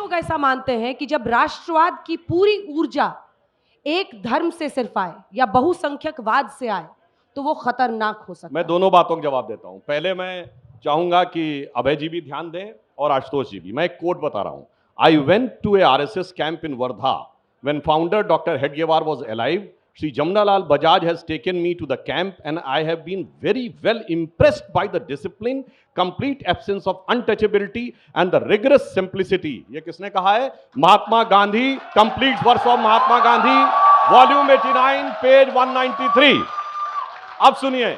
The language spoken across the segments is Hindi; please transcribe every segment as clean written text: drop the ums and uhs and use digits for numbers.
लोग ऐसा मानते हैं कि जब राष्ट्रवाद की पूरी ऊर्जा एक धर्म से सिर्फ आए या बहुसंख्यकवाद से आए तो वो खतरनाक हो सकता मैं है। दोनों बातों का जवाब देता हूं। पहले मैं चाहूंगा कि अभय जी भी ध्यान दें और आशुतोष जी भी। मैं एक कोट बता रहा हूं। I went to a RSS camp in Wardha when founder doctor Hedgewar was alive. Sri Jamnalal Bajaj has taken me to the camp and I have been very well impressed by the discipline, complete absence of untouchability and the rigorous simplicity. ये किसने कहा है? Mahatma Gandhi. Complete verse of Mahatma Gandhi, volume 89, page 193. अब सुनिए,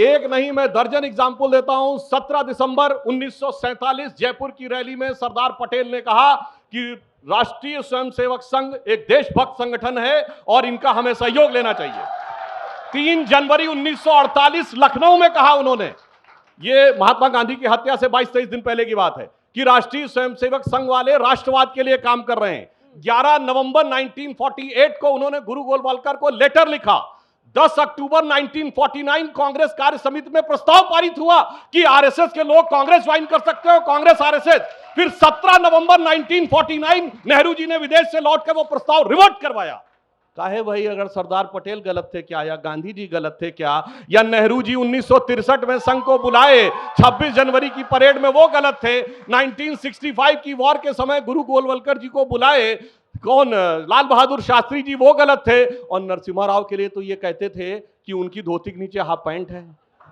एक नहीं मैं दर्जन एग्जाम्पल देता हूं। 17 दिसंबर 1947 जयपुर की रैली में सरदार पटेल ने कहा कि राष्ट्रीय स्वयंसेवक संघ एक देशभक्त संगठन है और इनका हमें सहयोग लेना चाहिए। 3 जनवरी 1948 लखनऊ में कहा उन्होंने, यह महात्मा गांधी की हत्या से 22-23 दिन पहले की बात है, कि राष्ट्रीय स्वयंसेवक संघ वाले राष्ट्रवाद के लिए काम कर रहे हैं। 11 नवंबर 1948 को उन्होंने गुरु गोलवलकर को लेटर लिखा। 10 अक्टूबर 1949 कांग्रेस कार्य समिति में प्रस्ताव पारित हुआ कि आरएसएस के लोग कांग्रेस ज्वाइन कर सकते हो, कांग्रेस आरएसएस। फिर 17 नवंबर 1949 नेहरू जी ने विदेश से लौटकर वो प्रस्ताव रिवर्ट करवाया। काहे भाई, अगर सरदार पटेल गलत थे क्या, या गांधी जी गलत थे क्या, या नेहरू जी 1963 में संघ को बुलाए 26 जनवरी की परेड में वो गलत थे, 1965 की वॉर के समय गुरु गोलवलकर जी को बुलाए कौन, लाल बहादुर शास्त्री जी, वो गलत थे। और नरसिम्हा राव के लिए तो ये कहते थे कि उनकी धोती के नीचे हाफ पैंट है।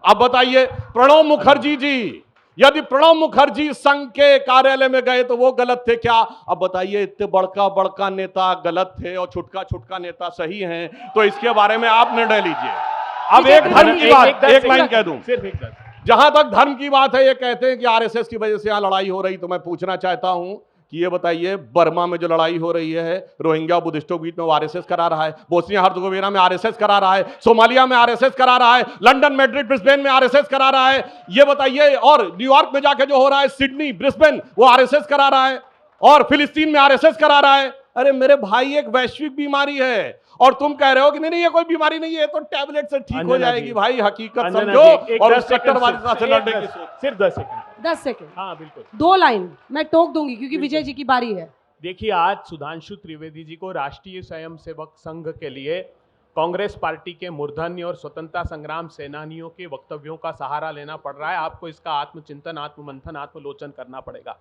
अब बताइए, प्रणब मुखर्जी जी, यदि प्रणब मुखर्जी संघ के कार्यालय में गए तो वो गलत थे क्या? अब बताइए, इतने बड़का बड़का नेता गलत थे और छुटका छुटका नेता सही हैं, तो इसके बारे में आप निर्णय लीजिए। अब एक धर्म की बात, एक लाइन कह दूं, जहां तक धर्म की बात है, ये कहते हैं कि आरएसएस की वजह से यहां लड़ाई हो रही, तो मैं पूछना चाहता हूं कि ये बताइए, बर्मा में जो लड़ाई हो रही है रोहिंग्या बुद्धिस्टों के बीच में, वो आरएसएस करा रहा है। बोस्निया हर्जगोविना में आरएसएस करा रहा है। सोमालिया में आरएसएस करा रहा है। लंदन, मैड्रिड, ब्रिस्बेन में आरएसएस करा रहा है। ये बताइए, और न्यूयॉर्क में जाके जो हो रहा है, सिडनी, ब्रिस्बेन, वो आरएसएस करा रहा है। और फिलिस्तीन में आरएसएस करा रहा है। अरे मेरे भाई, एक वैश्विक बीमारी है और तुम कह रहे हो कि नहीं ये कोई बीमारी नहीं है, तो टैबलेट से ठीक हो जाएगी। भाई हकीकत समझो और उस सेक्टरवादी से लड़ने की सोच। सिर्फ 10 सेकंड। हाँ बिल्कुल, 2 लाइन मैं टोक दूंगी क्योंकि विजय जी की बारी है। देखिए, आज सुधांशु त्रिवेदी जी को राष्ट्रीय स्वयंसेवक संघ के लिए कांग्रेस पार्टी के मूर्धन्य और स्वतंत्रता संग्राम सेनानियों के वक्तव्यों का सहारा लेना पड़ रहा है। आपको इसका आत्मचिंतन, आत्ममंथन, आत्मलोचन करना पड़ेगा।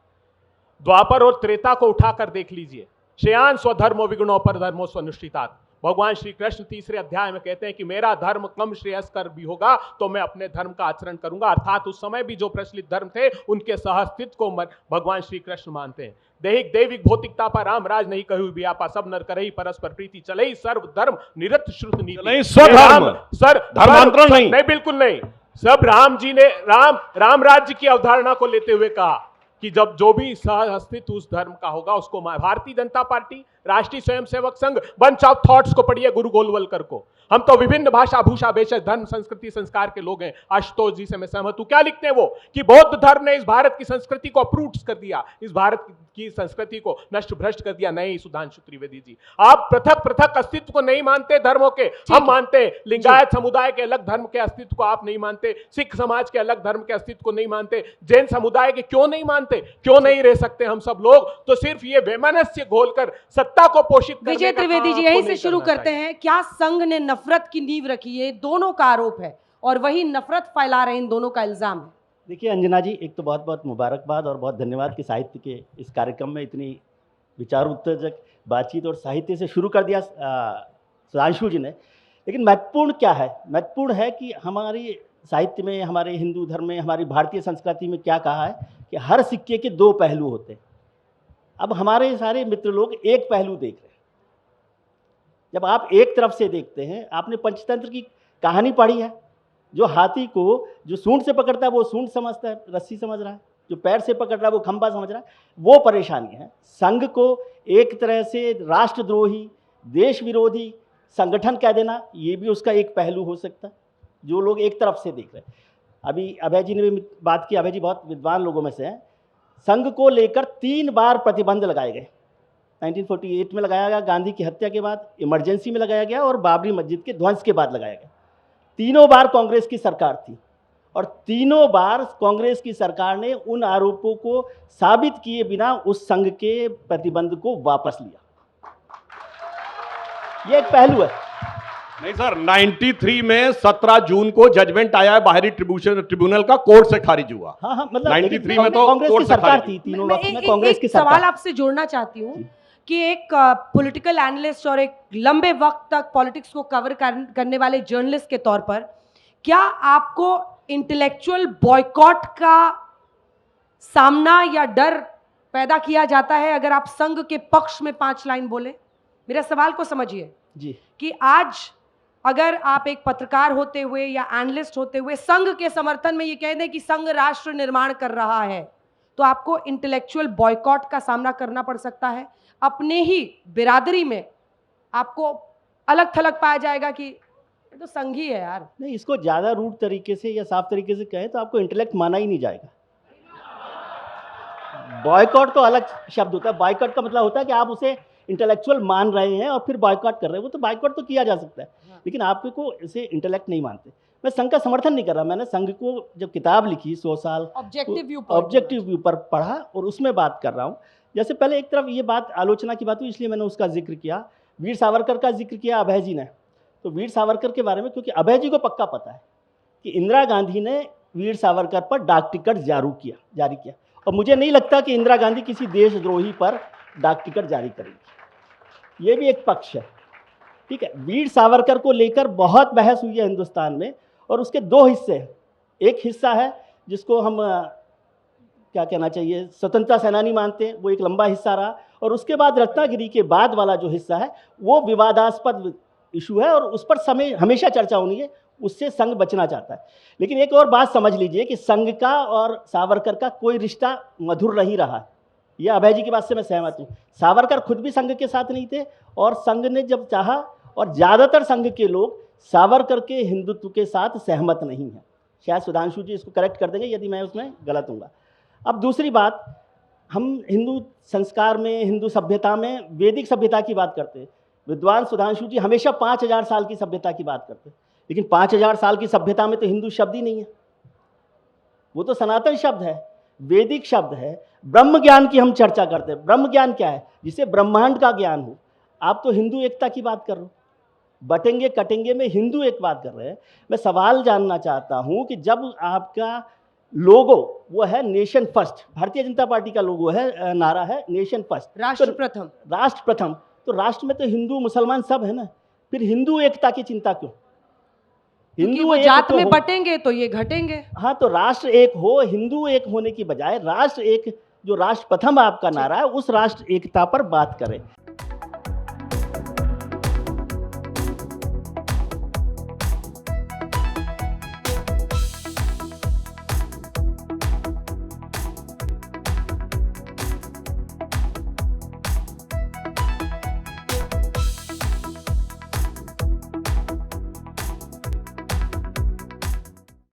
द्वापर और त्रेता को उठाकर देख लीजिए। श्रेयान स्वधर्मो विगुणो पर धर्मो स्वनुष्ठितात्। भगवान श्री कृष्ण 3रे अध्याय में कहते हैं कि मेरा धर्म कम श्रेयस्कर भी होगा तो मैं अपने धर्म का आचरण करूंगा। अर्थात उस समय भी जो प्रचलित धर्म थे उनके सहअस्तित्व को भगवान श्री कृष्ण मानते हैं। दैहिक दैविक भौतिकता पर राम राज नहीं कहु व्यापा, सब नर करहि परस्पर प्रीति, चले सर्व धर्म निरत श्रुत नीति। स्वधर्म, सर धर्मांतरण नहीं, बिल्कुल नहीं। सब राम जी ने राम राज्य की अवधारणा को लेते हुए कहा कि जब जो भी सह अस्तित्व उस धर्म का होगा उसको भारतीय जनता पार्टी, राष्ट्रीय Swayamsevak Sangh, bunch of thoughts को पढ़िए गुरु गोलवलकर को। हम तो विभिन्न भाषा भूषा भेषज धर्म संस्कृति संस्कार के लोग हैं। आशुतोष जी से मैं सहमत हूं। क्या लिखते हैं वो कि बौद्ध धर्म ने इस भारत की संस्कृति को अप्रूट कर दिया, इस भारत की संस्कृति को नष्ट भ्रष्ट कर दिया। नहीं सुधांशु त्रिवेदी जी, आप पृथक पृथक अस्तित्व को नहीं मानते धर्मों के, हम मानते हैं। लिंगायत समुदाय के अलग धर्म के अस्तित्व को आप नहीं मानते, सिख समाज के अलग धर्म के अस्तित्व को नहीं मानते, जैन समुदाय के क्यों नहीं मानते, क्यों नहीं रह सकते हम सब लोग? तो सिर्फ ये वैमनस्य घोलकर सत्ता को पोषित करने विजय का त्रिवेदी जी, काम यहीं आपको से नहीं शुरू करना करते चाहिए। हैं। क्या संघ ने नफरत की नींव रखी है? दोनों का आरोप है और वही नफरत फैला रहे हैं, इन दोनों का इल्जाम है। देखिए अंजना जी, एक तो बहुत बहुत मुबारकबाद और बहुत धन्यवाद कि साहित्य के इस कार्यक्रम में इतनी विचार उत्तेजक बातचीत और साहित्य से शुरू कर दिया सुधांशु जी ने। लेकिन महत्वपूर्ण क्या है? महत्वपूर्ण है कि हमारी साहित्य में, हमारे हिंदू धर्म में, हमारी भारतीय संस्कृति में क्या कहा है कि हर सिक्के के 2 पहलू होते हैं। अब हमारे सारे मित्र लोग एक पहलू देख रहे हैं। जब आप एक तरफ से देखते हैं, आपने पंचतंत्र की कहानी पढ़ी है, जो हाथी को जो सूंड से पकड़ता है वो सूंड समझता है, रस्सी समझ रहा है, जो पैर से पकड़ रहा है वो खंभा समझ रहा है। वो परेशानी है। संघ को एक तरह से राष्ट्रद्रोही, देश विरोधी संगठन कह देना, ये भी उसका एक पहलू हो सकता है, जो लोग एक तरफ से देख रहे हैं। अभी अभय जी ने भी बात की, अभय जी बहुत विद्वान लोगों में से हैं। संघ को लेकर 3 बार प्रतिबंध लगाए गए। 1948 में लगाया गया, गांधी की हत्या के बाद, इमरजेंसी में लगाया गया और बाबरी मस्जिद के ध्वंस के बाद लगाया गया। तीनों बार कांग्रेस की सरकार थी और तीनों बार कांग्रेस की सरकार ने उन आरोपों को साबित किए बिना उस संघ के प्रतिबंध को वापस लिया। ये एक पहलू है। नहीं सर, 93 में 17 जून को जजमेंट आया है बाहरी ट्रिब्यूनल का, कोर्ट से खारिज हुआ। हाँ हाँ, मतलब 93 में तो कांग्रेस की कोर्ट से सरकार खारिज थी, तीनों मैं वक्त में एक कांग्रेस की सवाल सरकार। आपसे जोड़ना चाहती हूँ कि एक पॉलिटिकल एनालिस्ट और एक लंबे वक्त तक पॉलिटिक्स को कवर करने वाले जर्नलिस्ट के तौर पर, क्या आपको इंटेलेक्चुअल बॉयकॉट का सामना या डर पैदा किया जाता है अगर आप संघ के पक्ष में 5 लाइन बोले? मेरा सवाल को समझिए जी, कि आज अगर आप एक पत्रकार होते हुए या एनालिस्ट होते हुए संघ के समर्थन में ये कह दें कि संघ राष्ट्र निर्माण कर रहा है, तो आपको इंटेलेक्चुअल बॉयकॉट का सामना करना पड़ सकता है। अपने ही बिरादरी में आपको अलग थलग पाया जाएगा कि ये तो संघ ही है यार। नहीं, इसको ज़्यादा रूट तरीके से या साफ तरीके से कहें तो आपको इंटेलेक्ट माना ही नहीं जाएगा। बॉयकॉट तो अलग शब्द होता है। बॉयकॉट का मतलब होता है कि आप उसे इंटेलेक्चुअल मान रहे हैं और फिर बॉयकॉट कर रहे हैं। वो तो बॉयकॉट तो किया जा सकता है, लेकिन आपको इसे इंटेलेक्ट नहीं मानते। मैं संघ का समर्थन नहीं कर रहा। मैंने संघ को जब किताब लिखी 100 साल ऑब्जेक्टिव व्यू पर पढ़ा और उसमें बात कर रहा हूँ। जैसे पहले एक तरफ ये बात आलोचना की बात हुई, इसलिए मैंने उसका जिक्र किया। वीर सावरकर का जिक्र किया अभय जी ने, तो वीर सावरकर के बारे में, क्योंकि अभय जी को पक्का पता है कि इंदिरा गांधी ने वीर सावरकर पर डाक टिकट जारी किया, और मुझे नहीं लगता कि इंदिरा गांधी किसी देशद्रोही पर डाक टिकट जारी करेगी। ये भी एक पक्ष है, ठीक है। वीर सावरकर को लेकर बहुत बहस हुई है हिंदुस्तान में, और उसके 2 हिस्से हैं। एक हिस्सा है जिसको हम क्या कहना चाहिए, स्वतंत्रता सेनानी मानते हैं, वो एक लंबा हिस्सा रहा। और उसके बाद रत्नागिरी के बाद वाला जो हिस्सा है वो विवादास्पद इशू है, और उस पर समय हमेशा चर्चा होनी है, उससे संघ बचना चाहता है। लेकिन एक और बात समझ लीजिए कि संघ का और सावरकर का कोई रिश्ता मधुर नहीं रहा। यह अभय जी की बात से मैं सहमत हूँ। सावरकर खुद भी संघ के साथ नहीं थे, और संघ ने जब चाहा, और ज़्यादातर संघ के लोग सावरकर के हिंदुत्व के साथ सहमत नहीं हैं। शायद सुधांशु जी इसको करेक्ट कर देंगे यदि मैं उसमें गलत हूँगा। अब दूसरी बात, हम हिंदू संस्कार में, हिंदू सभ्यता में वैदिक सभ्यता की बात करते हैं। विद्वान सुधांशु जी हमेशा 5000 साल की सभ्यता की बात करते हैं, लेकिन 5000 साल की सभ्यता में तो हिंदू शब्द ही नहीं है। वो तो सनातन शब्द है, वैदिक शब्द है। ब्रह्म ज्ञान की हम चर्चा करते हैं। ब्रह्म ज्ञान क्या है? जिसे ब्रह्मांड का ज्ञान हो। आप तो हिंदू एकता की बात कर रहे हो, बटेंगे कटेंगे में हिंदू एक बात कर रहे हैं। मैं सवाल जानना चाहता हूं कि जब आपका लोगो वो है nation first, Bharatiya Janata party का लोगो है, नारा है नेशन फर्स्ट, राष्ट्र प्रथम, राष्ट्र प्रथम, तो राष्ट्र में तो हिंदू मुसलमान सब है ना, फिर हिंदू एकता की चिंता क्यों? क्योंकि वो जात में बटेंगे तो ये घटेंगे। हाँ, तो राष्ट्र एक हो, हिंदू एक होने की बजाय राष्ट्र एक, जो राष्ट्र प्रथम आपका नारा है, उस राष्ट्र एकता पर बात करें।